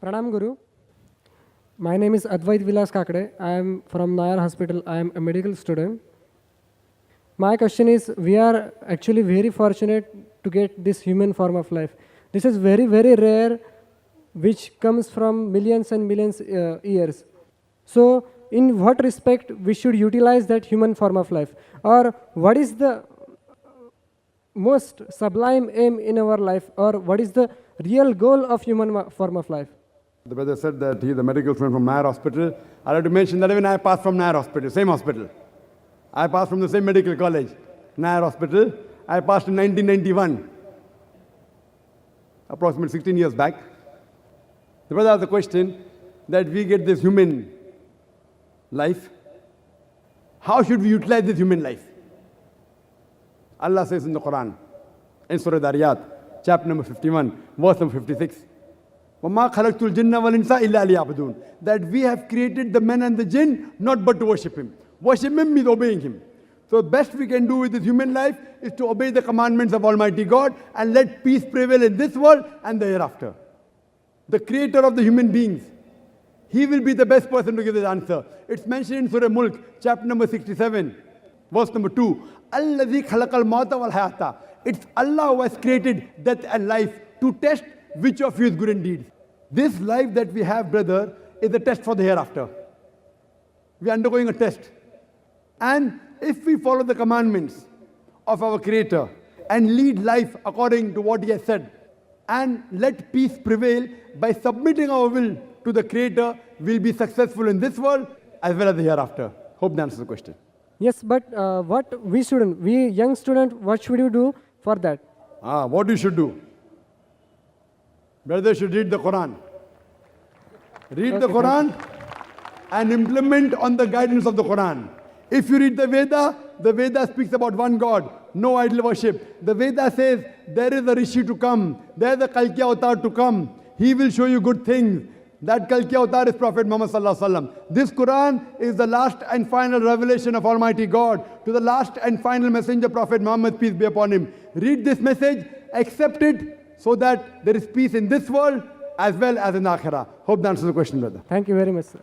Pranam Guru. My name is Advait Vilas Kakade. I am from Nayar Hospital. I am a medical student. My question is, we are actually very fortunate to get this human form of life. This is very, very rare, which comes from millions and millions years. So, in what respect we should utilize that human form of life? Or what is the most sublime aim in our life? Or what is the real goal of human form of life? The brother said that he is a medical student from Nayar Hospital. I'd like to mention that even I passed from Nayar Hospital, same hospital. I passed from the same medical college, Nayar Hospital. I passed in 1991, approximately 16 years back. The brother asked the question that we get this human life. How should we utilize this human life? Allah says in the Quran, in Surah Dariyat, chapter number 51, verse number 56, وَمَا خَلَقْتُ الْجِنَّ وَالْإِنسَ إِلَّا لِيَعْبُدُونَ, that we have created the men and the jinn not but to worship Him. Worship Him means obeying Him. So the best we can do with this human life is to obey the commandments of Almighty God and let peace prevail in this world and the hereafter. The creator of the human beings, He will be the best person to give this answer. It's mentioned in Surah Mulk, chapter number 67, verse number 2. الَّذِي خَلَقَ الْمَوْتَ وَالْحَيَاةَ. It's Allah who has created death and life to test which of you is good indeed. This life that we have, brother, is a test for the hereafter. We are undergoing a test. And if we follow the commandments of our Creator and lead life according to what He has said, and let peace prevail by submitting our will to the Creator, we'll be successful in this world as well as the hereafter. Hope that answers the question. Yes, but we young student, what should you do for that? What you should do? Brother should read the Quran. Read the Quran and implement on the guidance of the Quran. If you read the Veda speaks about one God, no idol worship. The Veda says there is a Rishi to come, there is a Kalki Avatar to come. He will show you good things. That Kalki Avatar is Prophet Muhammad Sallallahu Alaihi Wasallam. This Quran is the last and final revelation of Almighty God to the last and final messenger, Prophet Muhammad, peace be upon him. Read this message, accept it, so that there is peace in this world as well as in Akhirah. Hope that answers the question, brother. Thank you very much, sir.